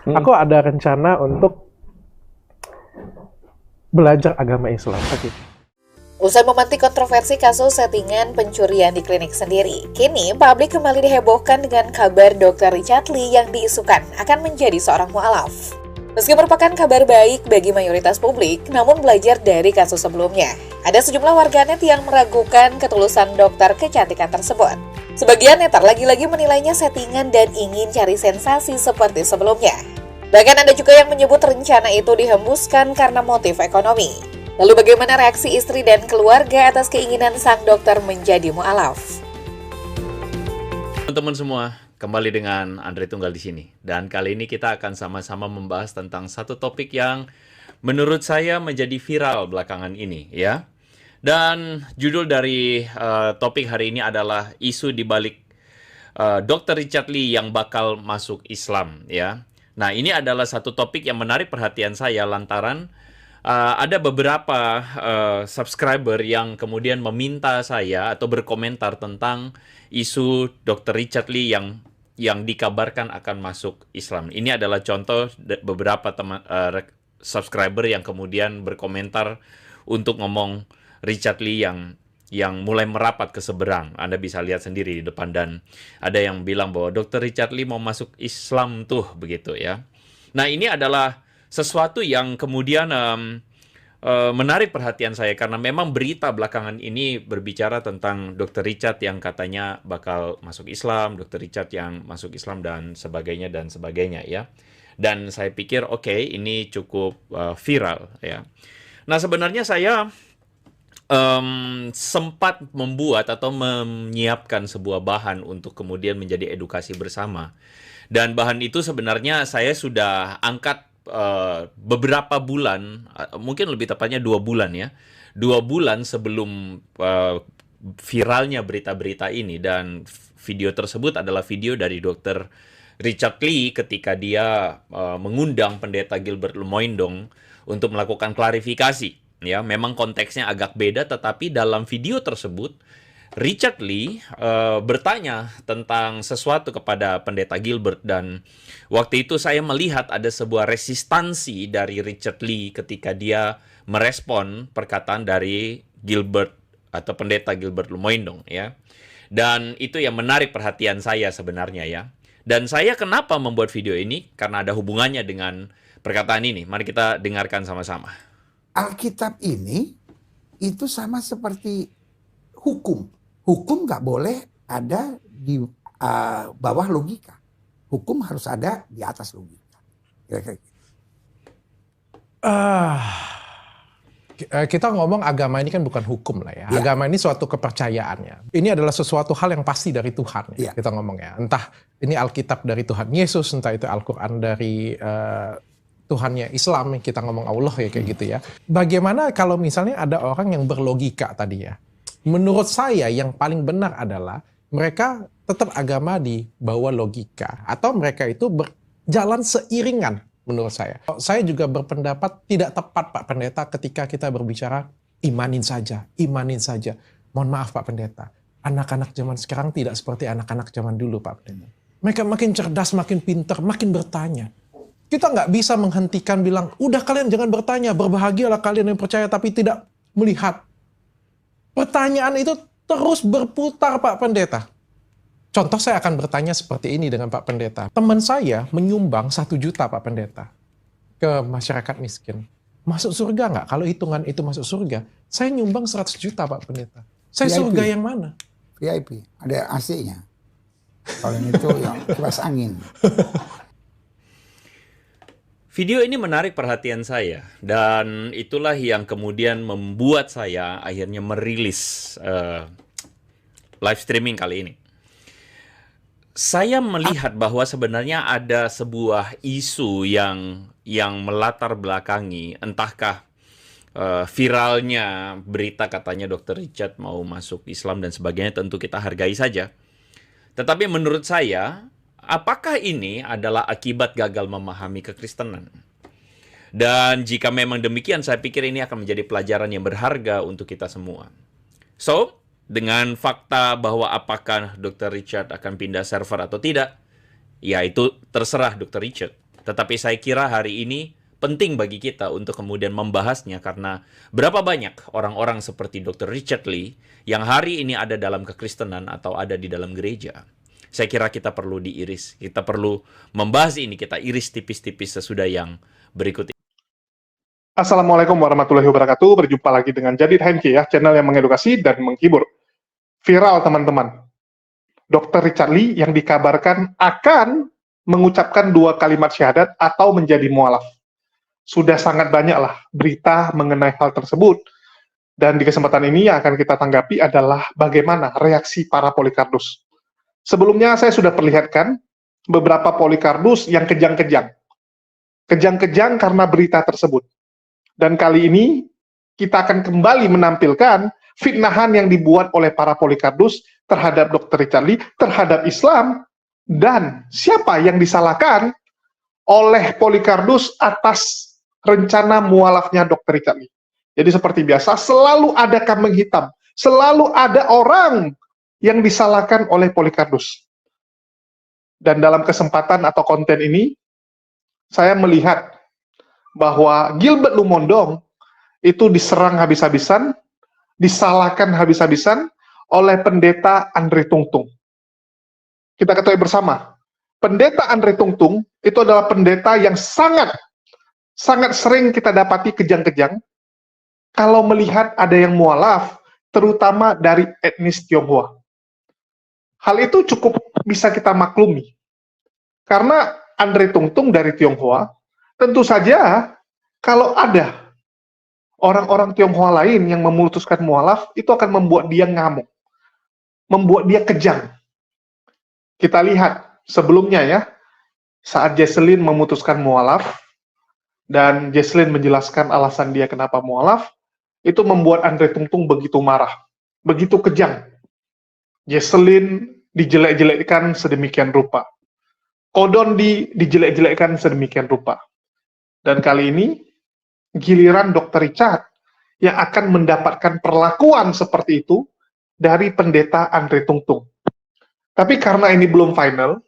Aku ada rencana untuk belajar agama Islam. Oke. Usai memantik kontroversi kasus settingan pencurian di klinik sendiri, kini publik kembali dihebohkan dengan kabar Dr. Richard Lee yang diisukan akan menjadi seorang mu'alaf. Meski merupakan kabar baik bagi mayoritas publik, namun belajar dari kasus sebelumnya, ada sejumlah warganet yang meragukan ketulusan dokter kecantikan tersebut. Sebagian netar lagi-lagi menilainya settingan dan ingin cari sensasi seperti sebelumnya. Bahkan ada juga yang menyebut rencana itu dihembuskan karena motif ekonomi. Lalu bagaimana reaksi istri dan keluarga atas keinginan sang dokter menjadi mu'alaf? Teman-teman semua, kembali dengan Andre Tunggal di sini. Dan kali ini kita akan sama-sama membahas tentang satu topik yang menurut saya menjadi viral belakangan ini, ya. Dan judul dari topik hari ini adalah isu di balik Dr. Richard Lee yang bakal masuk Islam, ya. Nah, ini adalah satu topik yang menarik perhatian saya lantaran ada beberapa subscriber yang kemudian meminta saya atau berkomentar tentang isu Dr. Richard Lee yang dikabarkan akan masuk Islam. Ini adalah contoh beberapa teman subscriber yang kemudian berkomentar untuk ngomong Richard Lee yang mulai merapat ke seberang. Anda bisa lihat sendiri di depan, dan ada yang bilang bahwa Dr. Richard Lee mau masuk Islam tuh, begitu ya. Nah, ini adalah sesuatu yang kemudian menarik perhatian saya karena memang berita belakangan ini berbicara tentang Dr. Richard yang katanya bakal masuk Islam, Dr. Richard yang masuk Islam dan sebagainya ya. Dan saya pikir oke, ini cukup viral ya. Nah, sebenarnya saya sempat membuat atau menyiapkan sebuah bahan untuk kemudian menjadi edukasi bersama. Dan bahan itu sebenarnya saya sudah angkat beberapa bulan, mungkin lebih tepatnya 2 bulan ya. 2 bulan sebelum viralnya berita-berita ini, dan video tersebut adalah video dari Dr. Richard Lee ketika dia mengundang pendeta Gilbert Lemoindong untuk melakukan klarifikasi. Ya, memang konteksnya agak beda, tetapi dalam video tersebut Richard Lee bertanya tentang sesuatu kepada pendeta Gilbert, dan waktu itu saya melihat ada sebuah resistansi dari Richard Lee ketika dia merespon perkataan dari Gilbert atau pendeta Gilbert Lemoindong ya. Dan itu yang menarik perhatian saya sebenarnya ya. Dan saya kenapa membuat video ini? Karena ada hubungannya dengan perkataan ini. Mari kita dengarkan sama-sama. Alkitab ini itu sama seperti hukum. Hukum nggak boleh ada di bawah logika. Hukum harus ada di atas logika. Kira-kira. Kita ngomong agama ini kan bukan hukum lah ya. Ya. Agama ini suatu kepercayaan ya. Ini adalah sesuatu hal yang pasti dari Tuhan ya. Kita ngomong ya. Entah ini Alkitab dari Tuhan Yesus, entah itu Al-Quran dari Tuhannya Islam, kita ngomong Allah ya kayak gitu ya. Bagaimana kalau misalnya ada orang yang berlogika tadi ya. Menurut saya yang paling benar adalah mereka tetap agama di bawah logika. Atau mereka itu berjalan seiringan menurut saya. Saya juga berpendapat tidak tepat Pak Pendeta ketika kita berbicara imanin saja, imanin saja. Mohon maaf Pak Pendeta, anak-anak zaman sekarang tidak seperti anak-anak zaman dulu Pak Pendeta. Mereka makin cerdas, makin pintar, makin bertanya. Kita nggak bisa menghentikan bilang, udah kalian jangan bertanya, berbahagialah kalian yang percaya tapi tidak melihat. Pertanyaan itu terus berputar Pak Pendeta. Contoh saya akan bertanya seperti ini dengan Pak Pendeta. Teman saya menyumbang 1 juta Pak Pendeta ke masyarakat miskin. Masuk surga nggak? Kalau hitungan itu masuk surga, saya nyumbang 100 juta Pak Pendeta. Saya VIP. surga yang mana? VIP, ada AC-nya. Kalau itu yang kipas angin. Video ini menarik perhatian saya, dan itulah yang kemudian membuat saya akhirnya merilis live streaming kali ini. Saya melihat bahwa sebenarnya ada sebuah isu yang melatar belakangi, entahkah viralnya berita katanya Dr. Richard mau masuk Islam dan sebagainya, tentu kita hargai saja. Tetapi menurut saya, apakah ini adalah akibat gagal memahami kekristenan? Dan jika memang demikian, saya pikir ini akan menjadi pelajaran yang berharga untuk kita semua. So, dengan fakta bahwa apakah Dr. Richard akan pindah server atau tidak, ya itu terserah Dr. Richard. Tetapi saya kira hari ini penting bagi kita untuk kemudian membahasnya karena berapa banyak orang-orang seperti Dr. Richard Lee yang hari ini ada dalam kekristenan atau ada di dalam gereja. Saya kira kita perlu diiris, kita perlu membahas ini, kita iris tipis-tipis sesudah yang berikut ini. Assalamualaikum warahmatullahi wabarakatuh. Berjumpa lagi dengan Jadid Henki ya, channel yang mengedukasi dan menghibur. Viral teman-teman. Dr. Richard Lee yang dikabarkan akan mengucapkan 2 kalimat syahadat atau menjadi mualaf. Sudah sangat banyaklah berita mengenai hal tersebut. Dan di kesempatan ini yang akan kita tanggapi adalah bagaimana reaksi para Polikardus. Sebelumnya saya sudah perlihatkan beberapa Polikardus yang kejang-kejang. Kejang-kejang karena berita tersebut. Dan kali ini kita akan kembali menampilkan fitnahan yang dibuat oleh para Polikardus terhadap Dr. Richard Lee, terhadap Islam, dan siapa yang disalahkan oleh Polikardus atas rencana mualafnya Dr. Richard Lee. Jadi seperti biasa, selalu ada kambing hitam, selalu ada orang yang disalahkan oleh Polikardus. Dan dalam kesempatan atau konten ini, saya melihat bahwa Gilbert Lumondong itu diserang habis-habisan, disalahkan habis-habisan oleh pendeta Andre Tungtung. Kita ketahui bersama, pendeta Andre Tungtung itu adalah pendeta yang sangat sering kita dapati kejang-kejang kalau melihat ada yang mualaf, terutama dari etnis Tionghoa. Hal itu cukup bisa kita maklumi. Karena Andre Tungtung dari Tionghoa, tentu saja kalau ada orang-orang Tionghoa lain yang memutuskan mualaf, itu akan membuat dia ngamuk. Membuat dia kejang. Kita lihat sebelumnya ya, saat Jesselyn memutuskan mualaf, dan Jesselyn menjelaskan alasan dia kenapa mualaf, itu membuat Andre Tungtung begitu marah, begitu kejang. Jesselyn dijelek-jelekkan sedemikian rupa. Kodon dijelek-jelekkan sedemikian rupa. Dan kali ini, giliran Dr. Richard yang akan mendapatkan perlakuan seperti itu dari pendeta Andre Tungtung. Tapi karena ini belum final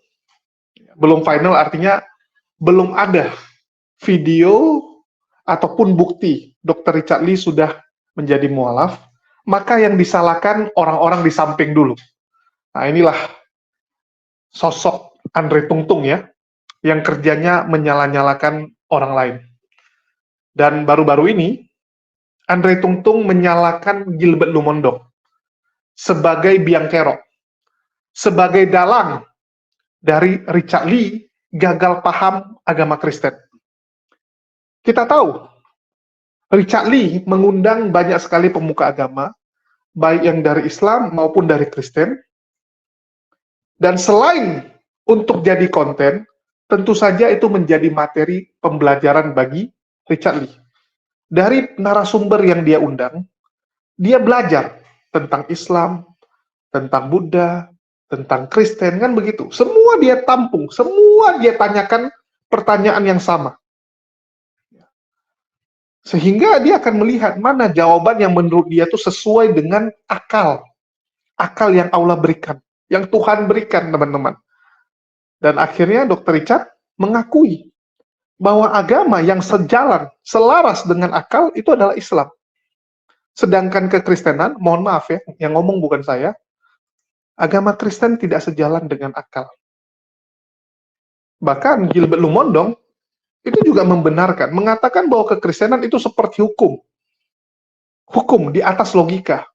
artinya belum ada video ataupun bukti Dr. Richard Lee sudah menjadi mualaf, maka yang disalahkan orang-orang di samping dulu. Nah, inilah sosok Andre Tungtung ya, yang kerjanya menyala-nyalakan orang lain. Dan baru-baru ini, Andre Tungtung menyalahkan Gilbert Lumondong sebagai biang kerok, sebagai dalang dari Richard Lee gagal paham agama Kristen. Kita tahu, Richard Lee mengundang banyak sekali pemuka agama, baik yang dari Islam maupun dari Kristen. Dan selain untuk jadi konten, tentu saja itu menjadi materi pembelajaran bagi Richard Lee. Dari narasumber yang dia undang, dia belajar tentang Islam, tentang Buddha, tentang Kristen, kan begitu. Semua dia tampung, semua dia tanyakan pertanyaan yang sama. Sehingga dia akan melihat mana jawaban yang menurut dia itu sesuai dengan akal yang Allah berikan, yang Tuhan berikan, teman-teman. Dan akhirnya Dr. Richard mengakui bahwa agama yang sejalan, selaras dengan akal itu adalah Islam. Sedangkan kekristenan, mohon maaf ya, yang ngomong bukan saya, agama Kristen tidak sejalan dengan akal. Bahkan Gilbert Lumondong itu juga membenarkan, mengatakan bahwa kekristenan itu seperti hukum. Hukum di atas logika.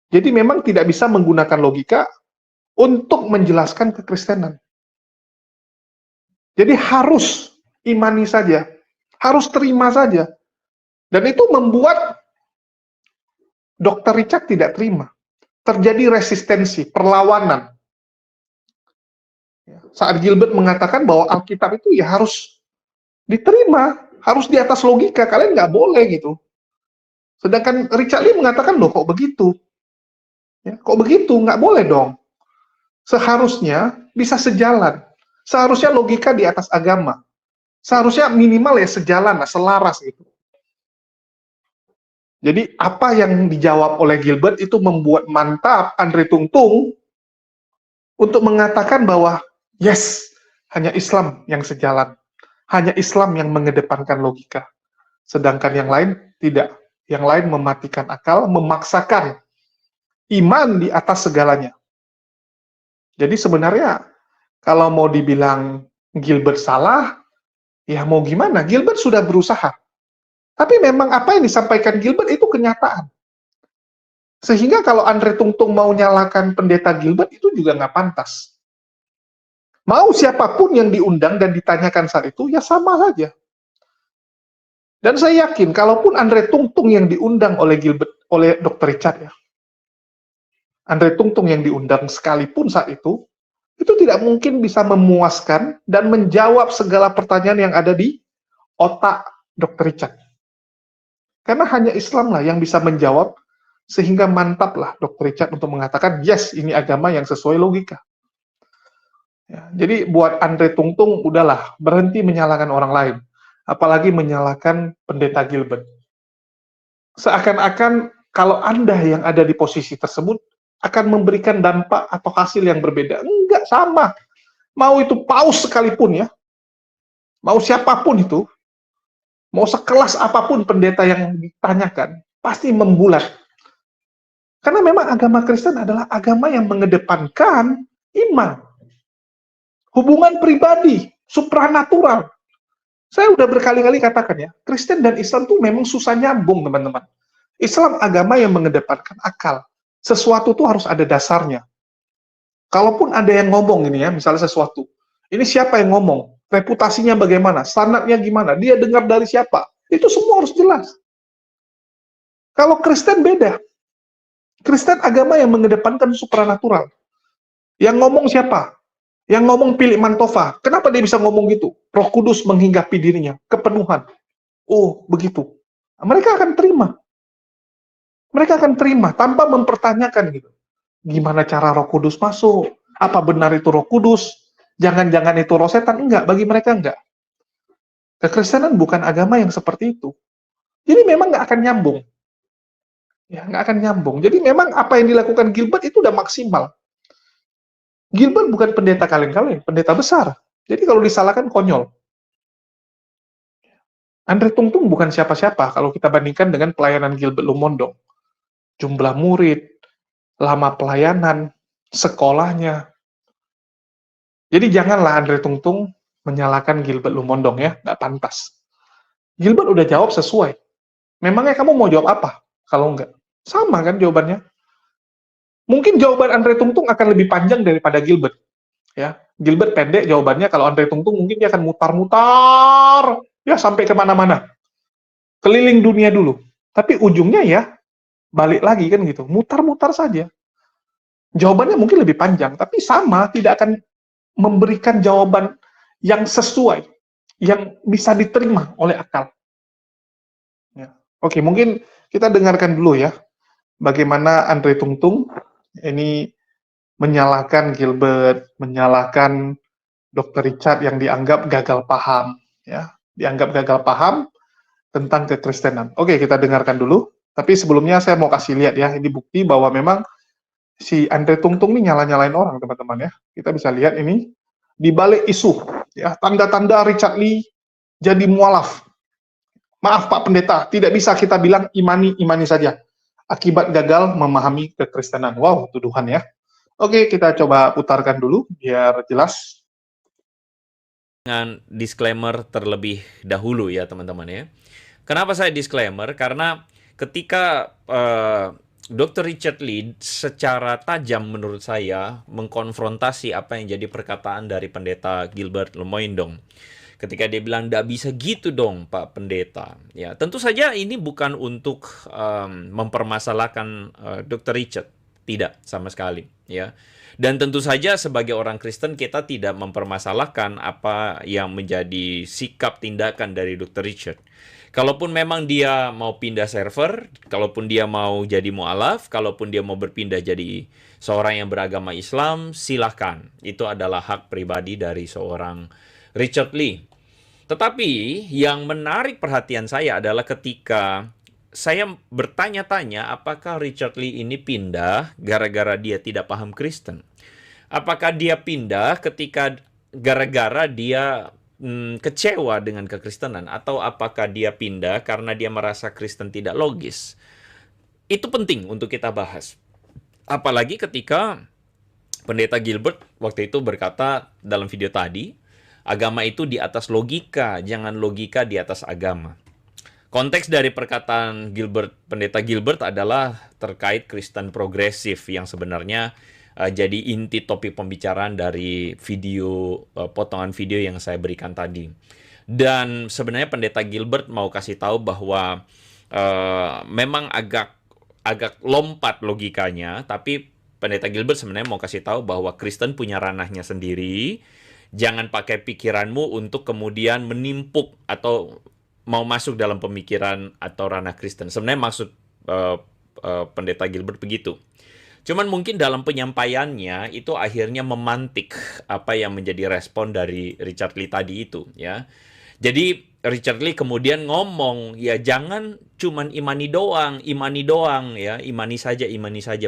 Jadi memang tidak bisa menggunakan logika untuk menjelaskan kekristenan. Jadi harus imani saja, harus terima saja. Dan itu membuat Dr. Richard tidak terima. Terjadi resistensi, perlawanan. Saat Gilbert mengatakan bahwa Alkitab itu ya harus diterima, harus di atas logika, kalian nggak boleh gitu. Sedangkan Richard Lee mengatakan, loh kok begitu? Ya, kok begitu? Nggak boleh dong. Seharusnya bisa sejalan. Seharusnya logika di atas agama. Seharusnya minimal ya sejalan, selaras gitu. Jadi apa yang dijawab oleh Gilbert itu membuat mantap Andre Tungtung untuk mengatakan bahwa yes, hanya Islam yang sejalan. hanya Islam yang mengedepankan logika, sedangkan yang lain tidak. Yang lain mematikan akal, memaksakan iman di atas segalanya. Jadi sebenarnya kalau mau dibilang Gilbert salah, ya mau gimana? Gilbert sudah berusaha. Tapi memang apa yang disampaikan Gilbert itu kenyataan. Sehingga kalau Andre Tungtung mau nyalakan pendeta Gilbert itu juga nggak pantas. Mau siapapun yang diundang dan ditanyakan saat itu, ya sama saja. Dan saya yakin, kalaupun Andre Tungtung yang diundang oleh Gilbert, oleh Dr. Richard ya, Andre Tungtung yang diundang sekalipun saat itu tidak mungkin bisa memuaskan dan menjawab segala pertanyaan yang ada di otak Dr. Richard. Karena hanya Islam lah yang bisa menjawab, sehingga mantaplah Dr. Richard untuk mengatakan, yes, ini agama yang sesuai logika. Ya, jadi buat Andre Tungtung, udahlah, berhenti menyalahkan orang lain. Apalagi menyalahkan pendeta Gilbert. Seakan-akan kalau Anda yang ada di posisi tersebut akan memberikan dampak atau hasil yang berbeda. Enggak, sama. Mau itu paus sekalipun ya, mau siapapun itu, mau sekelas apapun pendeta yang ditanyakan, pasti membulat. Karena memang agama Kristen adalah agama yang mengedepankan iman. Hubungan pribadi, supranatural. Saya udah berkali-kali katakan ya, Kristen dan Islam tuh memang susah nyambung, teman-teman. Islam agama yang mengedepankan akal. Sesuatu tuh harus ada dasarnya. Kalaupun ada yang ngomong ini ya, misalnya sesuatu. Ini siapa yang ngomong? Reputasinya bagaimana? Sanadnya gimana? Dia dengar dari siapa? Itu semua harus jelas. Kalau Kristen beda. Kristen agama yang mengedepankan supranatural. Yang ngomong siapa? Yang ngomong Philip Mantova. Kenapa dia bisa ngomong gitu? Roh Kudus menghinggapi dirinya. Kepenuhan. Oh, begitu. Mereka akan terima. Mereka akan terima tanpa mempertanyakan gitu. Gimana cara Roh Kudus masuk? Apa benar itu Roh Kudus? Jangan-jangan itu roh setan? Enggak, bagi mereka enggak. Kekristenan bukan agama yang seperti itu. Jadi memang nggak akan nyambung. Ya, nggak akan nyambung. Jadi memang apa yang dilakukan Gilbert itu udah maksimal. Gilbert bukan pendeta kaleng-kaleng, pendeta besar. Jadi kalau disalahkan konyol. Andre Tungtung bukan siapa-siapa kalau kita bandingkan dengan pelayanan Gilbert Lumondong. Jumlah murid, lama pelayanan, sekolahnya. Jadi janganlah Andre Tungtung menyalahkan Gilbert Lumondong ya, nggak pantas. Gilbert udah jawab sesuai. Memangnya kamu mau jawab apa? Kalau enggak, sama kan jawabannya. Mungkin jawaban Andre Tungtung akan lebih panjang daripada Gilbert. Ya, Gilbert pendek jawabannya, kalau Andre Tungtung mungkin dia akan mutar-mutar, ya sampai kemana-mana. Keliling dunia dulu. Tapi ujungnya ya, balik lagi kan gitu, mutar-mutar saja. Jawabannya mungkin lebih panjang, tapi sama, tidak akan memberikan jawaban yang sesuai, yang bisa diterima oleh akal. Ya. Oke, mungkin kita dengarkan dulu ya, bagaimana Andre Tungtung ini menyalahkan Gilbert, menyalahkan Dr. Richard yang dianggap gagal paham, ya, dianggap gagal paham tentang kekristenan. Oke, kita dengarkan dulu. Tapi sebelumnya saya mau kasih lihat ya, ini bukti bahwa memang si Andre Tungtung ini nyala-nyalain orang, teman-teman ya. Kita bisa lihat ini di balik isu, ya, tanda-tanda Richard Lee jadi mualaf. Maaf Pak Pendeta, tidak bisa kita bilang imani saja. Akibat gagal memahami kekristenan. Wow, tuduhan ya. Oke, kita coba putarkan dulu biar jelas. Dengan disclaimer terlebih dahulu ya teman-teman ya. Kenapa saya disclaimer? Karena ketika Dr. Richard Lee secara tajam menurut saya mengkonfrontasi apa yang jadi perkataan dari pendeta Gilbert Lumondong. Ketika dia bilang, "Nggak bisa gitu dong Pak Pendeta." Ya, tentu saja ini bukan untuk mempermasalahkan Dr. Richard. Tidak, sama sekali. Ya. Dan tentu saja sebagai orang Kristen kita tidak mempermasalahkan apa yang menjadi sikap tindakan dari Dr. Richard. Kalaupun memang dia mau pindah server, kalaupun dia mau jadi mu'alaf, kalaupun dia mau berpindah jadi seorang yang beragama Islam, silahkan. Itu adalah hak pribadi dari seorang Richard Lee. Tetapi yang menarik perhatian saya adalah ketika saya bertanya-tanya apakah Richard Lee ini pindah gara-gara dia tidak paham Kristen. Apakah dia pindah ketika gara-gara dia kecewa dengan kekristenan, atau apakah dia pindah karena dia merasa Kristen tidak logis? Itu penting untuk kita bahas. Apalagi ketika Pendeta Gilbert waktu itu berkata dalam video tadi, agama itu di atas logika, jangan logika di atas agama. Konteks dari perkataan Pendeta Gilbert adalah terkait Kristen progresif yang sebenarnya jadi inti topik pembicaraan dari video, potongan video yang saya berikan tadi. Dan sebenarnya Pendeta Gilbert mau kasih tahu bahwa memang agak lompat logikanya, tapi Pendeta Gilbert sebenarnya mau kasih tahu bahwa Kristen punya ranahnya sendiri. Jangan pakai pikiranmu untuk kemudian menimpuk atau mau masuk dalam pemikiran atau ranah Kristen. Sebenarnya maksud Pendeta Gilbert begitu. Cuman mungkin dalam penyampaiannya itu akhirnya memantik apa yang menjadi respon dari Richard Lee tadi itu, ya. Jadi Richard Lee kemudian ngomong, ya jangan cuman imani doang ya, imani saja.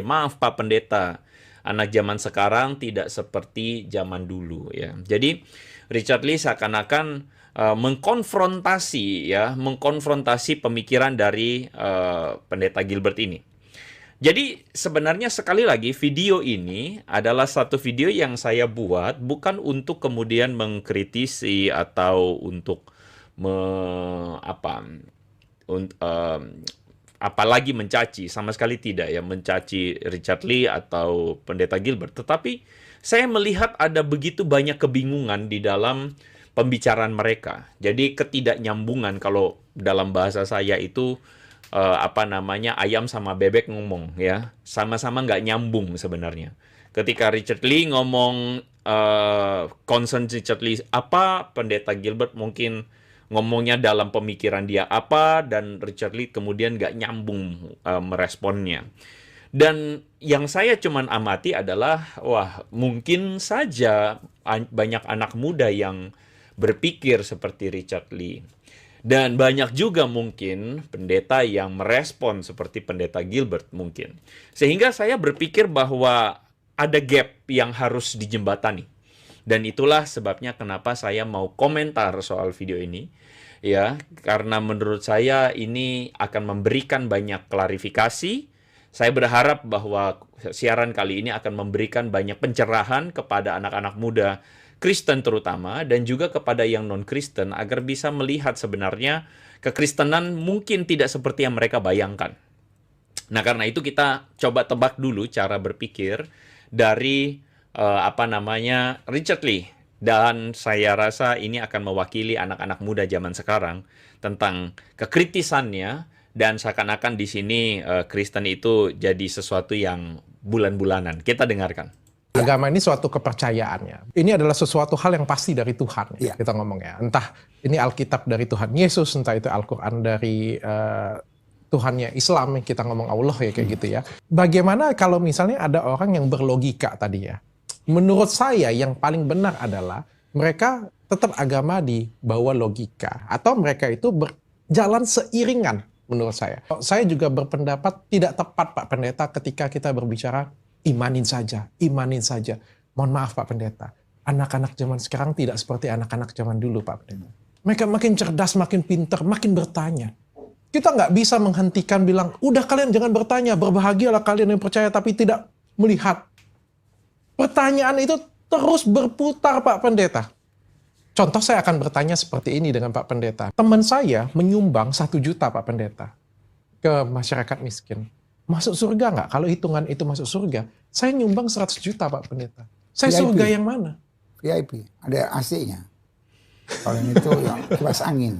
Maaf Pak Pendeta, anak zaman sekarang tidak seperti zaman dulu ya. Jadi Richard Lee seakan-akan mengkonfrontasi pemikiran dari Pendeta Gilbert ini. Jadi sebenarnya sekali lagi video ini adalah satu video yang saya buat bukan untuk kemudian mengkritisi atau untuk apalagi mencaci, sama sekali tidak ya, mencaci Richard Lee atau Pendeta Gilbert. Tetapi saya melihat ada begitu banyak kebingungan di dalam pembicaraan mereka. Jadi ketidaknyambungan, kalau dalam bahasa saya itu ayam sama bebek ngomong ya, sama-sama nggak nyambung sebenarnya. Ketika Richard Lee ngomong concern Richard Lee apa, Pendeta Gilbert mungkin ngomongnya dalam pemikiran dia apa, dan Richard Lee kemudian nggak nyambung meresponnya. Dan yang saya cuman amati adalah, wah mungkin saja banyak anak muda yang berpikir seperti Richard Lee. Dan banyak juga mungkin pendeta yang merespon seperti Pendeta Gilbert mungkin. Sehingga saya berpikir bahwa ada gap yang harus dijembatani. Dan itulah sebabnya kenapa saya mau komentar soal video ini. Ya, karena menurut saya ini akan memberikan banyak klarifikasi. Saya berharap bahwa siaran kali ini akan memberikan banyak pencerahan kepada anak-anak muda Kristen terutama, dan juga kepada yang non-Kristen, agar bisa melihat sebenarnya kekristenan mungkin tidak seperti yang mereka bayangkan. Nah, karena itu kita coba tebak dulu cara berpikir dari Richard Lee. Dan saya rasa ini akan mewakili anak-anak muda zaman sekarang tentang kekritisannya, dan seakan-akan di sini Kristen itu jadi sesuatu yang bulan-bulanan. Kita dengarkan. Agama ini suatu kepercayaannya. Ini adalah sesuatu hal yang pasti dari Tuhan, ya. Kita ngomongnya. Entah ini Alkitab dari Tuhan Yesus, entah itu Al-Quran dari Tuhannya Islam, kita ngomong Allah ya kayak gitu ya. Bagaimana kalau misalnya ada orang yang berlogika tadi ya? Menurut saya yang paling benar adalah mereka tetap agama di bawah logika, atau mereka itu berjalan seiringan menurut saya. Saya juga berpendapat tidak tepat Pak Pendeta ketika kita berbicara imanin saja. Mohon maaf Pak Pendeta, anak-anak zaman sekarang tidak seperti anak-anak zaman dulu Pak Pendeta. Mereka makin cerdas, makin pintar, makin bertanya. Kita nggak bisa menghentikan bilang, udah kalian jangan bertanya, berbahagialah kalian yang percaya tapi tidak melihat. Pertanyaan itu terus berputar Pak Pendeta. Contoh saya akan bertanya seperti ini dengan Pak Pendeta. Teman saya menyumbang 1 juta Pak Pendeta ke masyarakat miskin. Masuk surga nggak? Kalau hitungan itu masuk surga, saya nyumbang 100 juta Pak Pendeta. Saya VIP. Surga yang mana? VIP, ada AC-nya. Kalau yang itu ya kipas angin.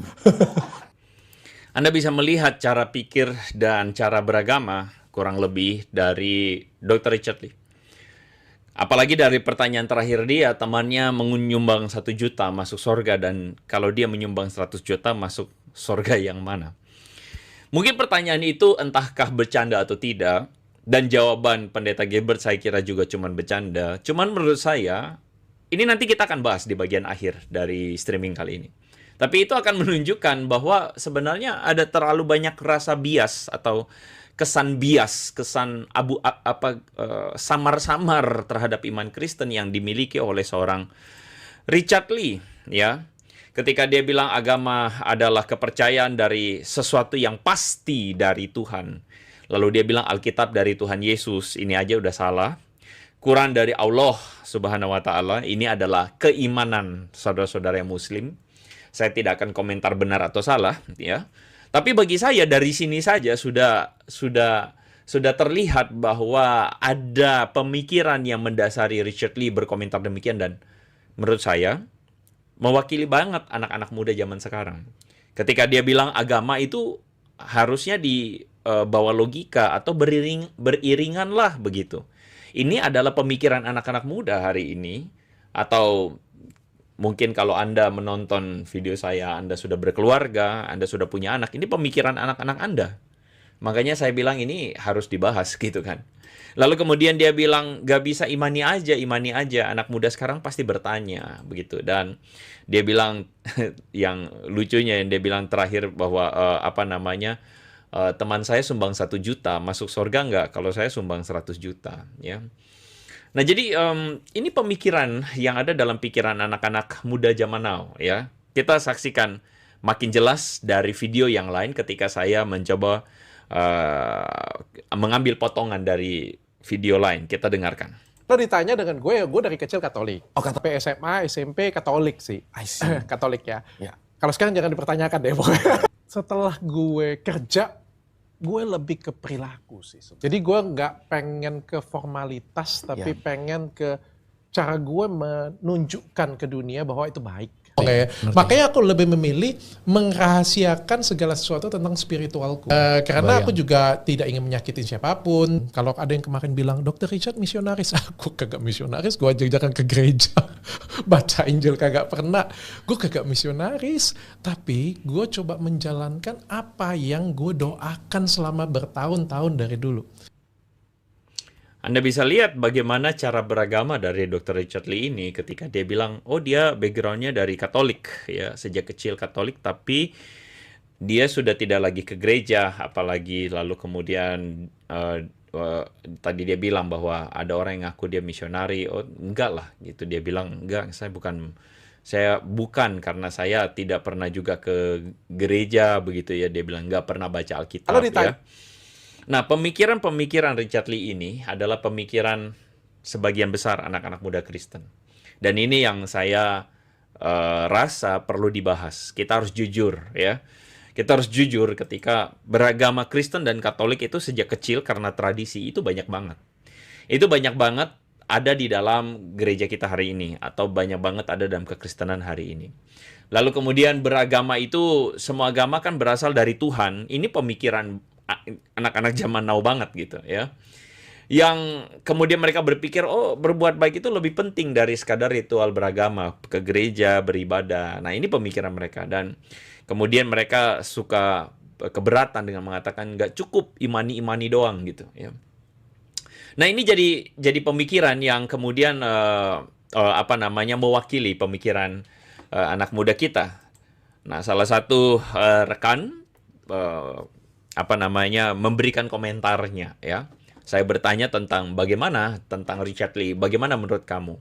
Anda bisa melihat cara pikir dan cara beragama kurang lebih dari Dr. Richard Lee. Apalagi dari pertanyaan terakhir dia, temannya menyumbang 1 juta masuk surga, dan kalau dia menyumbang 100 juta masuk surga yang mana? Mungkin pertanyaan itu entahkah bercanda atau tidak, dan jawaban Pendeta Gilbert saya kira juga cuman bercanda. Cuman menurut saya, ini nanti kita akan bahas di bagian akhir dari streaming kali ini. Tapi itu akan menunjukkan bahwa sebenarnya ada terlalu banyak rasa bias atau kesan bias, kesan samar-samar terhadap iman Kristen yang dimiliki oleh seorang Richard Lee, ya. Ketika dia bilang agama adalah kepercayaan dari sesuatu yang pasti dari Tuhan. Lalu dia bilang Alkitab dari Tuhan Yesus, ini aja udah salah. Quran dari Allah Subhanahu wa taala, ini adalah keimanan saudara-saudara yang muslim. Saya tidak akan komentar benar atau salah, ya. Tapi bagi saya dari sini saja sudah terlihat bahwa ada pemikiran yang mendasari Richard Lee berkomentar demikian, dan menurut saya mewakili banget anak-anak muda zaman sekarang. Ketika dia bilang agama itu harusnya dibawa logika atau beriringan lah begitu. Ini adalah pemikiran anak-anak muda hari ini, atau mungkin kalau Anda menonton video saya, Anda sudah berkeluarga, Anda sudah punya anak, ini pemikiran anak-anak Anda. Makanya saya bilang ini harus dibahas gitu kan. Lalu kemudian dia bilang gak bisa imani aja. Anak muda sekarang pasti bertanya begitu. Dan dia bilang yang lucunya, yang dia bilang terakhir bahwa teman saya sumbang 1 juta, masuk surga nggak kalau saya sumbang 100 juta ya. Nah jadi ini pemikiran yang ada dalam pikiran anak-anak muda zaman now ya. Kita saksikan makin jelas dari video yang lain ketika saya mencoba mengambil potongan dari video lain. Kita dengarkan. Lo ditanya dengan gue, ya gue dari kecil Katolik. Sampai SMA, SMP Katolik sih. Katolik ya. Kalau sekarang jangan dipertanyakan deh pokoknya. Setelah gue kerja, gue lebih ke perilaku sih. Jadi gue nggak pengen ke formalitas, tapi pengen ke cara gue menunjukkan ke dunia bahwa itu baik. Oke, makanya aku lebih memilih merahasiakan segala sesuatu tentang spiritualku. Karena aku juga tidak ingin menyakitin siapapun. Kalau ada yang kemarin bilang, Dr. Richard misionaris. Aku kagak misionaris, gue ajak-ajakan ke gereja. Baca Injil kagak pernah. Gue kagak misionaris. Tapi gue coba menjalankan apa yang gue doakan selama bertahun-tahun dari dulu. Anda bisa lihat bagaimana cara beragama dari Dr. Richard Lee ini ketika dia bilang, oh dia backgroundnya dari Katolik, ya sejak kecil Katolik, tapi dia sudah tidak lagi ke gereja, apalagi lalu kemudian tadi dia bilang bahwa ada orang yang ngaku dia misionari, oh enggak lah, gitu dia bilang enggak, saya bukan karena saya tidak pernah juga ke gereja begitu ya, dia bilang enggak pernah baca Alkitab ya. Nah, pemikiran-pemikiran Richard Lee ini adalah pemikiran sebagian besar anak-anak muda Kristen. Dan ini yang saya rasa perlu dibahas. Kita harus jujur ya. Kita harus jujur ketika beragama Kristen dan Katolik itu sejak kecil karena tradisi itu banyak banget. Itu banyak banget ada di dalam gereja kita hari ini, atau banyak banget ada dalam kekristenan hari ini. Lalu kemudian beragama itu, semua agama kan berasal dari Tuhan. Ini pemikiran anak-anak zaman now banget gitu ya. Yang kemudian mereka berpikir, oh berbuat baik itu lebih penting dari sekadar ritual beragama, ke gereja, beribadah. Nah ini pemikiran mereka, dan kemudian mereka suka keberatan dengan mengatakan nggak cukup imani-imani doang gitu ya. Nah ini jadi pemikiran yang kemudian mewakili pemikiran anak muda kita. Nah salah satu rekan memberikan komentarnya ya. Saya bertanya tentang bagaimana tentang Richard Lee, bagaimana menurut kamu?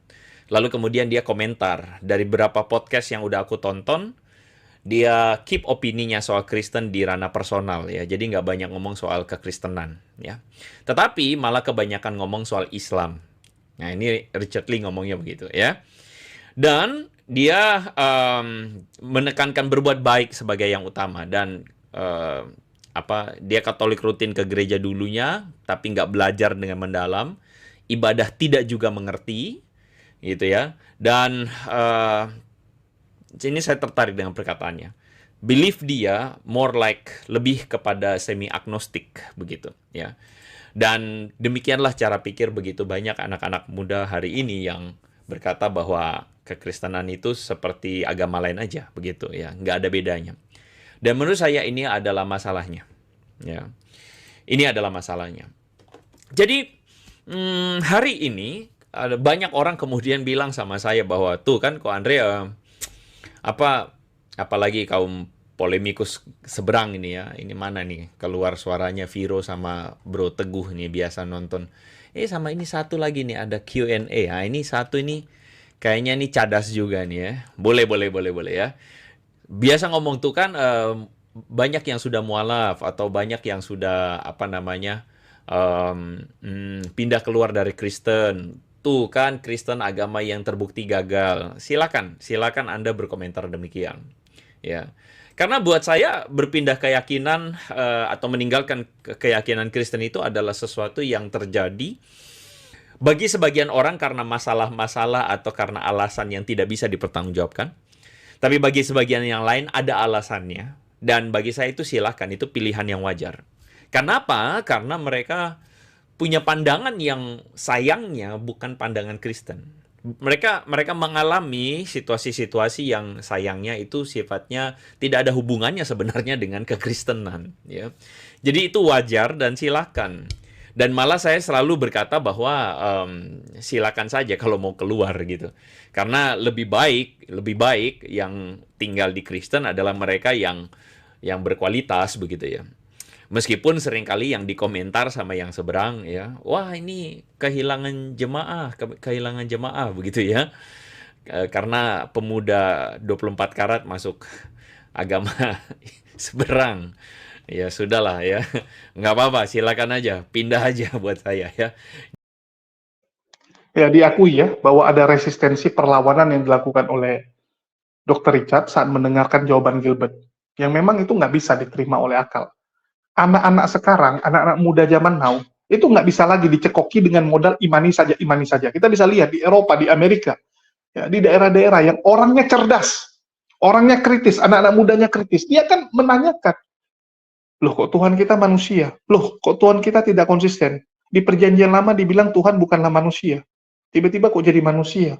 Lalu kemudian dia komentar, dari beberapa podcast yang udah aku tonton, dia keep opininya soal Kristen di ranah personal ya. Jadi nggak banyak ngomong soal kekristenan ya. Tetapi malah kebanyakan ngomong soal Islam. Nah ini Richard Lee ngomongnya begitu ya. Dan dia menekankan berbuat baik sebagai yang utama, dan dia Katolik rutin ke gereja dulunya, tapi nggak belajar dengan mendalam, ibadah tidak juga mengerti, gitu ya. Dan ini saya tertarik dengan perkataannya. Belief dia more like lebih kepada semi agnostik begitu, ya. Dan demikianlah cara pikir begitu banyak anak-anak muda hari ini yang berkata bahwa kekristenan itu seperti agama lain aja begitu ya, nggak ada bedanya. Dan menurut saya ini adalah masalahnya. Ya, ini adalah masalahnya. Jadi hari ini ada banyak orang kemudian bilang sama saya bahwa tuh kan kok Andre apalagi kaum polemikus seberang ini ya, ini mana nih keluar suaranya Viro sama Bro Teguh nih biasa nonton. Sama ini satu lagi nih ada Q&A. Nah ini satu ini kayaknya ini cadas juga nih ya. Boleh ya. Biasa ngomong tuh kan banyak yang sudah mualaf atau banyak yang sudah apa namanya pindah keluar dari Kristen. Tuh kan Kristen agama yang terbukti gagal. Silakan Anda berkomentar demikian. Ya. Karena buat saya berpindah keyakinan atau meninggalkan keyakinan Kristen itu adalah sesuatu yang terjadi bagi sebagian orang karena masalah-masalah atau karena alasan yang tidak bisa dipertanggungjawabkan. Tapi bagi sebagian yang lain ada alasannya. Dan bagi saya itu silahkan, itu pilihan yang wajar. Kenapa? Karena mereka punya pandangan yang sayangnya bukan pandangan Kristen. Mereka mengalami situasi-situasi yang sayangnya itu sifatnya tidak ada hubungannya sebenarnya dengan kekristenan, ya. Jadi itu wajar dan silakan. Dan malah saya selalu berkata bahwa silakan saja kalau mau keluar gitu. Karena lebih baik yang tinggal di Kristen adalah mereka yang berkualitas begitu ya. Meskipun seringkali yang dikomentar sama yang seberang ya, wah ini kehilangan jemaah begitu ya. Karena pemuda 24 karat masuk agama seberang. Ya sudahlah ya, nggak apa-apa, silakan aja, pindah aja buat saya ya. Ya, diakui ya bahwa ada resistensi perlawanan yang dilakukan oleh Dr. Richard saat mendengarkan jawaban Gilbert, yang memang itu nggak bisa diterima oleh akal. Anak-anak sekarang, anak-anak muda zaman now, itu nggak bisa lagi dicekoki dengan modal imani saja. Kita bisa lihat di Eropa, di Amerika, ya, di daerah-daerah yang orangnya cerdas, orangnya kritis, anak-anak mudanya kritis, dia kan menanyakan, loh kok Tuhan kita manusia? Loh kok Tuhan kita tidak konsisten? Di perjanjian lama dibilang Tuhan bukanlah manusia. Tiba-tiba kok jadi manusia?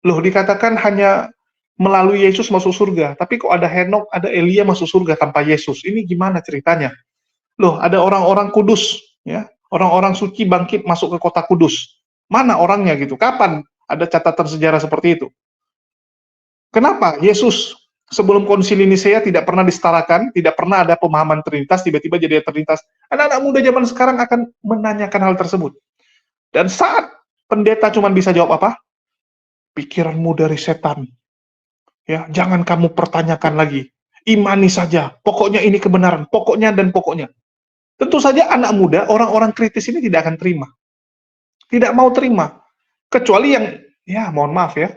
Loh dikatakan hanya melalui Yesus masuk surga, tapi kok ada Henok, ada Elia masuk surga tanpa Yesus. Ini gimana ceritanya? Loh, ada orang-orang kudus, ya, orang-orang suci bangkit masuk ke kota kudus. Mana orangnya gitu? Kapan ada catatan sejarah seperti itu? Kenapa Yesus sebelum konsili Nisea tidak pernah disetarakan, tidak pernah ada pemahaman Trinitas, tiba-tiba jadi Trinitas? Anak-anak muda zaman sekarang akan menanyakan hal tersebut. Dan saat pendeta cuma bisa jawab apa? Pikiranmu dari setan. Ya, jangan kamu pertanyakan lagi. Imani saja. Pokoknya ini kebenaran. Pokoknya dan pokoknya. Tentu saja anak muda, orang-orang kritis ini tidak akan terima. Tidak mau terima. Kecuali yang, ya mohon maaf ya,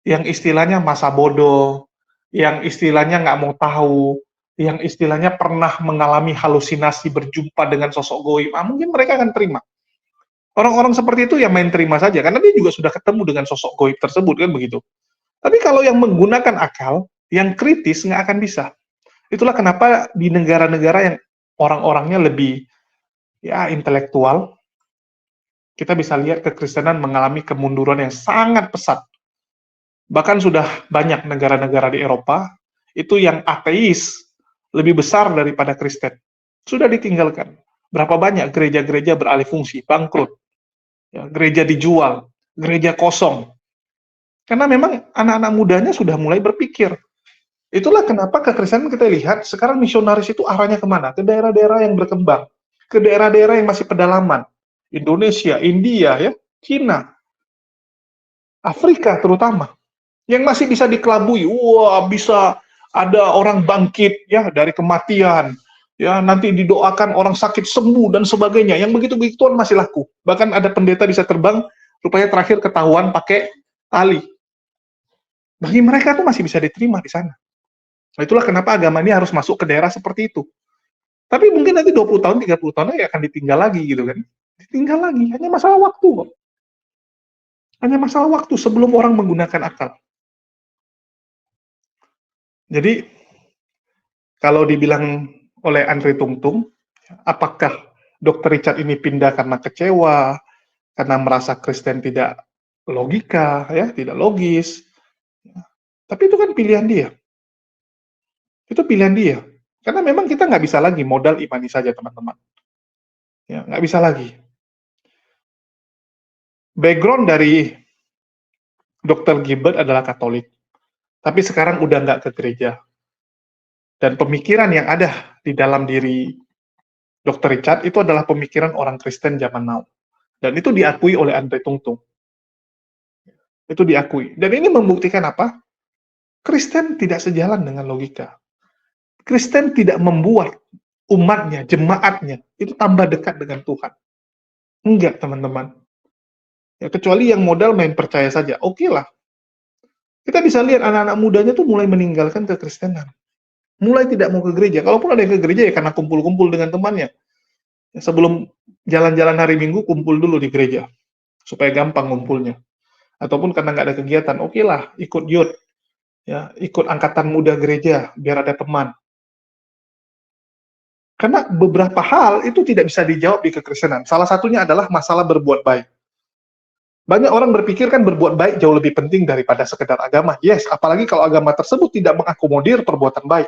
yang istilahnya masa bodoh, yang istilahnya nggak mau tahu, yang istilahnya pernah mengalami halusinasi berjumpa dengan sosok goib. Mungkin mereka akan terima. Orang-orang seperti itu ya main terima saja, karena dia juga sudah ketemu dengan sosok goib tersebut, kan begitu. Tapi kalau yang menggunakan akal, yang kritis nggak akan bisa. Itulah kenapa di negara-negara yang orang-orangnya lebih ya intelektual, kita bisa lihat kekristenan mengalami kemunduran yang sangat pesat. Bahkan sudah banyak negara-negara di Eropa itu yang ateis lebih besar daripada Kristen. Sudah ditinggalkan. Berapa banyak gereja-gereja beralih fungsi, bangkrut. Ya, gereja dijual, gereja kosong. Karena memang anak-anak mudanya sudah mulai berpikir. Itulah kenapa kekristenan kita lihat sekarang misionaris itu arahnya kemana? Ke daerah-daerah yang berkembang. Ke daerah-daerah yang masih pedalaman. Indonesia, India, ya, Cina, Afrika terutama. Yang masih bisa dikelabui. Wah, bisa ada orang bangkit ya dari kematian. Ya, nanti didoakan orang sakit sembuh dan sebagainya. Yang begitu-begituan masih laku. Bahkan ada pendeta bisa terbang, rupanya terakhir ketahuan pakai tali. Bagi mereka itu masih bisa diterima di sana. Nah, itulah kenapa agama ini harus masuk ke daerah seperti itu. Tapi mungkin nanti 20 tahun, 30 tahun ya akan ditinggal lagi gitu kan. Ditinggal lagi, hanya masalah waktu kok. Hanya masalah waktu sebelum orang menggunakan akal. Jadi, kalau dibilang oleh Andre Tungtung, apakah Dr. Richard ini pindah karena kecewa, karena merasa Kristen tidak logika, ya, tidak logis. Tapi itu kan pilihan dia. Itu pilihan dia. Karena memang kita nggak bisa lagi modal imani saja, teman-teman. Ya, nggak bisa lagi. Background dari Dr. Gilbert adalah Katolik. Tapi sekarang udah nggak ke gereja. Dan pemikiran yang ada di dalam diri Dr. Richard itu adalah pemikiran orang Kristen zaman now. Dan itu diakui oleh Andre Tungtung. Itu diakui. Dan ini membuktikan apa? Kristen tidak sejalan dengan logika. Kristen tidak membuat umatnya, jemaatnya, itu tambah dekat dengan Tuhan. Enggak, teman-teman. Ya, kecuali yang modal main percaya saja. Oke lah. Kita bisa lihat anak-anak mudanya tuh mulai meninggalkan kekristenan. Mulai tidak mau ke gereja. Kalaupun ada yang ke gereja ya karena kumpul-kumpul dengan temannya. Ya, sebelum jalan-jalan hari Minggu, kumpul dulu di gereja. Supaya gampang ngumpulnya. Ataupun karena nggak ada kegiatan, oke lah, ikut youth. Ya, ikut angkatan muda gereja, biar ada teman. Karena beberapa hal itu tidak bisa dijawab di kekristenan. Salah satunya adalah masalah berbuat baik. Banyak orang berpikir kan berbuat baik jauh lebih penting daripada sekedar agama. Yes, apalagi kalau agama tersebut tidak mengakomodir perbuatan baik.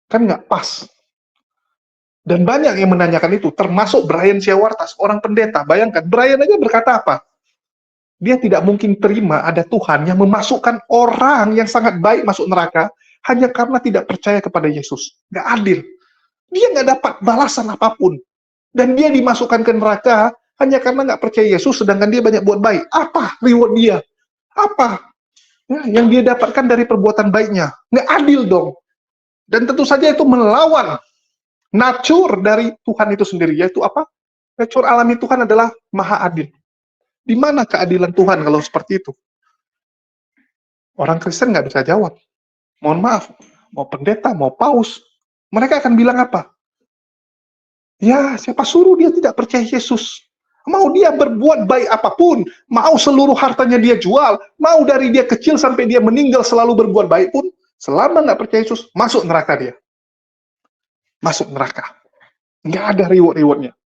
Kan nggak pas. Dan banyak yang menanyakan itu, termasuk Brian Siawartas, orang pendeta. Bayangkan, Brian aja berkata apa? Dia tidak mungkin terima ada Tuhan yang memasukkan orang yang sangat baik masuk neraka hanya karena tidak percaya kepada Yesus. Nggak adil. Dia nggak dapat balasan apapun. Dan dia dimasukkan ke neraka hanya karena nggak percaya Yesus, sedangkan dia banyak buat baik. Apa reward dia? Apa yang dia dapatkan dari perbuatan baiknya? Nggak adil dong. Dan tentu saja itu melawan nature dari Tuhan itu sendiri. Yaitu apa? Nature alami Tuhan adalah maha adil. Di mana keadilan Tuhan kalau seperti itu? Orang Kristen nggak bisa jawab. Mohon maaf, mau pendeta, mau paus, mereka akan bilang apa? Ya, siapa suruh dia tidak percaya Yesus? Mau dia berbuat baik apapun, mau seluruh hartanya dia jual, mau dari dia kecil sampai dia meninggal selalu berbuat baik pun, selama nggak percaya Yesus, masuk neraka dia. Masuk neraka. Nggak ada reward-rewardnya.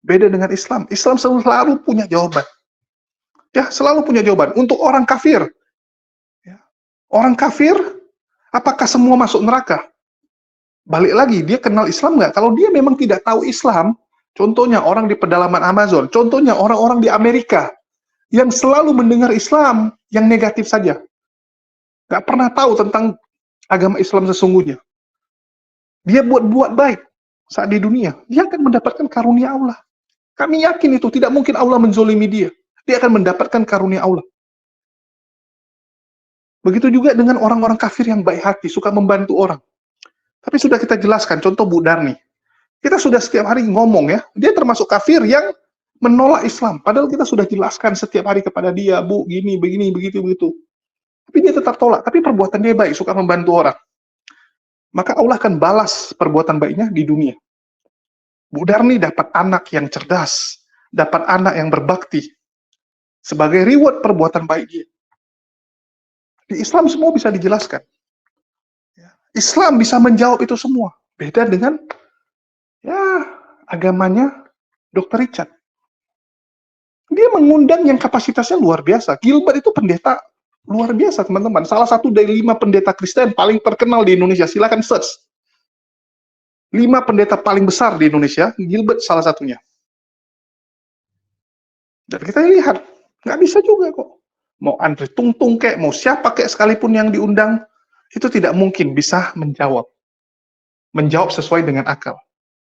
Beda dengan Islam. Islam selalu punya jawaban. Ya, selalu punya jawaban. Untuk orang kafir. Ya. Orang kafir, apakah semua masuk neraka? Balik lagi, dia kenal Islam nggak? Kalau dia memang tidak tahu Islam, contohnya orang di pedalaman Amazon, contohnya orang-orang di Amerika, yang selalu mendengar Islam yang negatif saja. Nggak pernah tahu tentang agama Islam sesungguhnya. Dia buat baik saat di dunia, dia akan mendapatkan karunia Allah. Kami yakin itu, tidak mungkin Allah menzolimi dia. Dia akan mendapatkan karunia Allah. Begitu juga dengan orang-orang kafir yang baik hati, suka membantu orang. Tapi sudah kita jelaskan, contoh Bu Darni. Kita sudah setiap hari ngomong ya, dia termasuk kafir yang menolak Islam. Padahal kita sudah jelaskan setiap hari kepada dia, Bu, gini, begini, begitu, begitu. Tapi dia tetap tolak, tapi perbuatan dia baik, suka membantu orang. Maka Allah akan balas perbuatan baiknya di dunia. Bu Darni dapat anak yang cerdas, dapat anak yang berbakti, sebagai reward perbuatan baik dia. Di Islam semua bisa dijelaskan. Islam bisa menjawab itu semua. Beda dengan agamanya Dr. Richard. Dia mengundang yang kapasitasnya luar biasa. Gilbert itu pendeta luar biasa, teman-teman. Salah satu dari 5 pendeta Kristen paling terkenal di Indonesia. Silakan search. 5 pendeta paling besar di Indonesia, Gilbert salah satunya. Dan kita lihat, nggak bisa juga kok. Mau Andre Tungtung kek, mau siapa kek sekalipun yang diundang, itu tidak mungkin bisa menjawab. Menjawab sesuai dengan akal.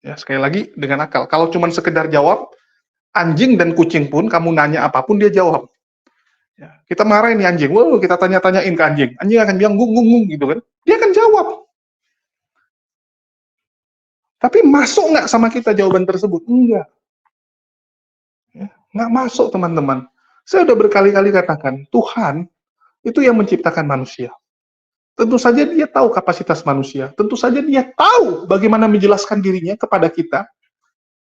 Ya, sekali lagi, dengan akal. Kalau cuma sekedar jawab, anjing dan kucing pun, kamu nanya apapun, dia jawab. Ya, kita marahin nih anjing, kita tanya-tanyain ke anjing. Anjing akan bilang, gung, gitu kan. Dia akan jawab. Tapi masuk nggak sama kita jawaban tersebut? Enggak. Ya, nggak masuk, teman-teman. Saya udah berkali-kali katakan, Tuhan itu yang menciptakan manusia. Tentu saja dia tahu kapasitas manusia. Tentu saja dia tahu bagaimana menjelaskan dirinya kepada kita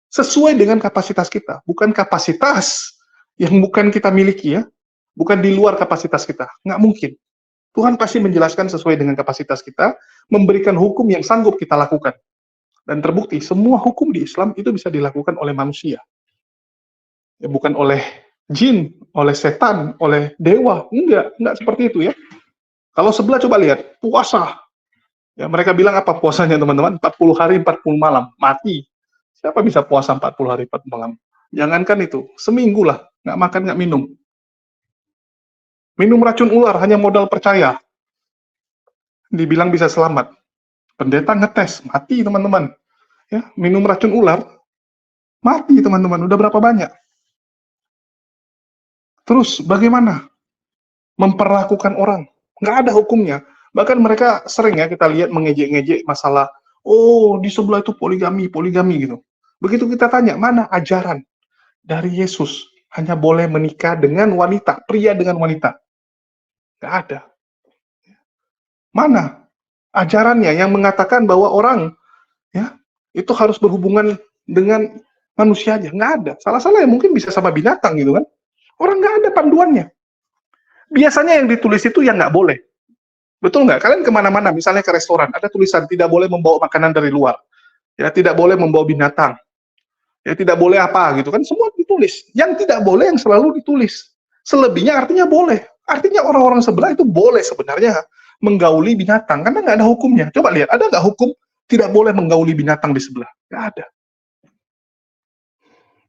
sesuai dengan kapasitas kita. Bukan kapasitas yang bukan kita miliki ya. Bukan di luar kapasitas kita. Nggak mungkin. Tuhan pasti menjelaskan sesuai dengan kapasitas kita, memberikan hukum yang sanggup kita lakukan. Dan terbukti, semua hukum di Islam itu bisa dilakukan oleh manusia. Ya, bukan oleh jin, oleh setan, oleh dewa. Enggak seperti itu ya. Kalau sebelah coba lihat, puasa. Ya, mereka bilang apa puasanya teman-teman? 40 hari, 40 malam. Mati. Siapa bisa puasa 40 hari, 40 malam? Jangankan itu, seminggu lah. Nggak makan, nggak minum. Minum racun ular, hanya modal percaya. Dibilang bisa selamat. Pendeta ngetes, mati teman-teman. Ya, minum racun ular, mati teman-teman. Udah berapa banyak? Terus bagaimana memperlakukan orang? Nggak ada hukumnya. Bahkan mereka sering ya kita lihat mengejek-ngejek masalah, oh di sebelah itu poligami, poligami gitu. Begitu kita tanya, mana ajaran dari Yesus hanya boleh menikah dengan wanita, pria dengan wanita? Nggak ada. Mana ajarannya yang mengatakan bahwa orang ya itu harus berhubungan dengan manusia aja? Nggak ada. Salah-salah ya mungkin bisa sama binatang gitu kan. Orang nggak ada panduannya. Biasanya yang ditulis itu yang nggak boleh. Betul nggak? Kalian kemana-mana, misalnya ke restoran, ada tulisan tidak boleh membawa makanan dari luar. Ya, tidak boleh membawa binatang. Ya, tidak boleh apa gitu kan. Semua ditulis. Yang tidak boleh yang selalu ditulis. Selebihnya artinya boleh. Artinya orang-orang sebelah itu boleh sebenarnya menggauli binatang. Karena nggak ada hukumnya. Coba lihat, ada nggak hukum tidak boleh menggauli binatang di sebelah? Nggak ada.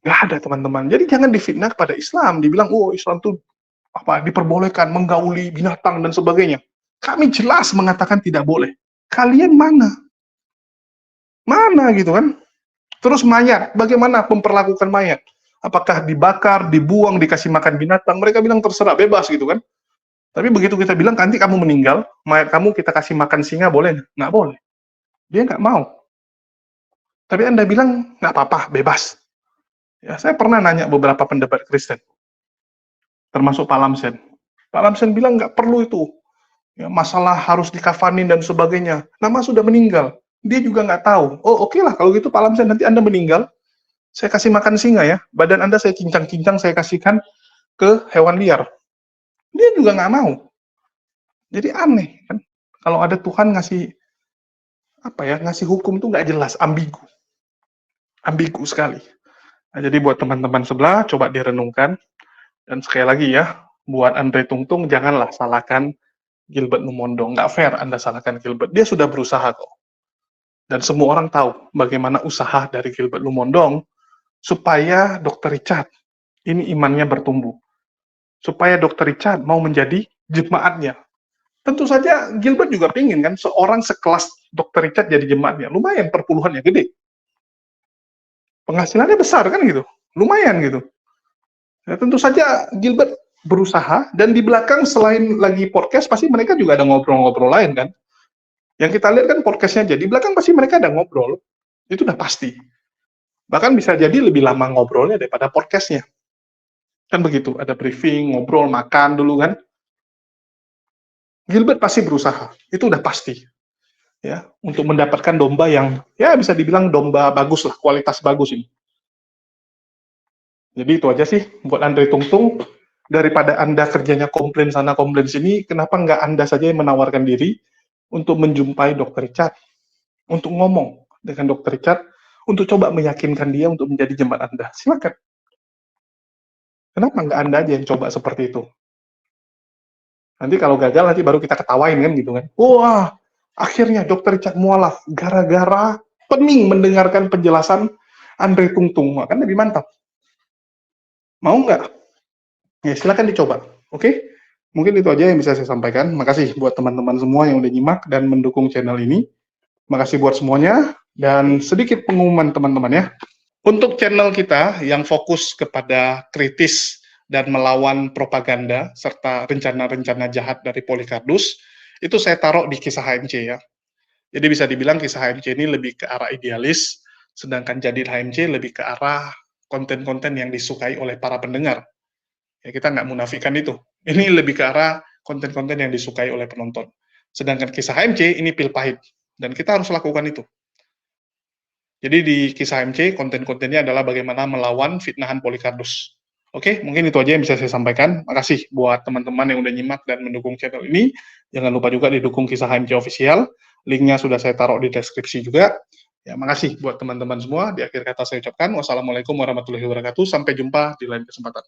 Nggak ada, teman-teman. Jadi jangan difitnah kepada Islam. Dibilang, oh Islam tuh diperbolehkan menggauli binatang dan sebagainya. Kami jelas mengatakan tidak boleh. Kalian mana? Mana gitu kan? Terus mayat, bagaimana memperlakukan mayat? Apakah dibakar, dibuang, dikasih makan binatang? Mereka bilang terserah, bebas gitu kan? Tapi begitu kita bilang, nanti kamu meninggal, mayat kamu kita kasih makan singa, boleh? Nggak boleh. Dia nggak mau. Tapi Anda bilang, nggak apa-apa, bebas. Ya, saya pernah nanya beberapa pendebat Kristen, termasuk Pak Lamsen. Pak Lamsen bilang nggak perlu itu. Ya, masalah harus dikafanin dan sebagainya. Nama sudah meninggal. Dia juga nggak tahu. Oh oke lah, kalau gitu Pak Lamsen, nanti Anda meninggal, saya kasih makan singa ya. Badan Anda saya cincang-cincang, saya kasihkan ke hewan liar. Dia juga nggak mau. Jadi aneh kan. Kalau ada Tuhan ngasih ngasih hukum tuh nggak jelas, ambigu. Ambigu sekali. Nah, jadi buat teman-teman sebelah, coba direnungkan. Dan sekali lagi ya, buat Andre Tungtung, janganlah salahkan Gilbert Lumondong. Nggak fair Anda salahkan Gilbert. Dia sudah berusaha kok. Dan semua orang tahu bagaimana usaha dari Gilbert Lumondong supaya Dr. Richard ini imannya bertumbuh. Supaya Dr. Richard mau menjadi jemaatnya. Tentu saja Gilbert juga pingin kan seorang sekelas Dr. Richard jadi jemaatnya. Lumayan perpuluhannya gede. Penghasilannya besar kan gitu. Lumayan gitu. Ya, tentu saja Gilbert berusaha, dan di belakang selain lagi podcast pasti mereka juga ada ngobrol-ngobrol lain kan. Yang kita lihat kan podcastnya, jadi di belakang pasti mereka ada ngobrol, itu udah pasti. Bahkan bisa jadi lebih lama ngobrolnya daripada podcastnya. Kan begitu, ada briefing, ngobrol, makan dulu kan. Gilbert pasti berusaha, itu udah pasti. Ya, untuk mendapatkan domba yang ya bisa dibilang domba bagus lah, kualitas bagus ini. Jadi itu aja sih buat Andre Tungtung. Daripada Anda kerjanya komplain sana komplain sini, kenapa nggak Anda saja yang menawarkan diri untuk menjumpai Dr. Richard, untuk ngomong dengan Dr. Richard, untuk coba meyakinkan dia untuk menjadi jemaat Anda. Silakan. Kenapa nggak Anda aja yang coba seperti itu? Nanti kalau gagal, nanti baru kita ketawain kan gitu kan. Wah, akhirnya Dr. Richard mualaf gara-gara pening mendengarkan penjelasan Andre Tungtung. Kan lebih mantap. Mau nggak? Ya, silakan dicoba. Oke? Mungkin itu aja yang bisa saya sampaikan. Makasih buat teman-teman semua yang udah nyimak dan mendukung channel ini. Makasih buat semuanya. Dan sedikit pengumuman teman-teman ya. Untuk channel kita yang fokus kepada kritis dan melawan propaganda serta rencana-rencana jahat dari Polycarpus, itu saya taruh di kisah HMC ya. Jadi bisa dibilang kisah HMC ini lebih ke arah idealis, sedangkan Jadid HMC lebih ke arah konten-konten yang disukai oleh para pendengar. Ya, kita nggak munafikan itu. Ini lebih ke arah konten-konten yang disukai oleh penonton. Sedangkan kisah HMC ini pil pahit. Dan kita harus lakukan itu. Jadi di kisah HMC, konten-kontennya adalah bagaimana melawan fitnahan Polycarpus. Oke, mungkin itu aja yang bisa saya sampaikan. Makasih buat teman-teman yang udah nyimak dan mendukung channel ini. Jangan lupa juga didukung kisah HMC official. Linknya sudah saya taruh di deskripsi juga. Ya, makasih buat teman-teman semua. Di akhir kata saya ucapkan, wassalamualaikum warahmatullahi wabarakatuh. Sampai jumpa di lain kesempatan.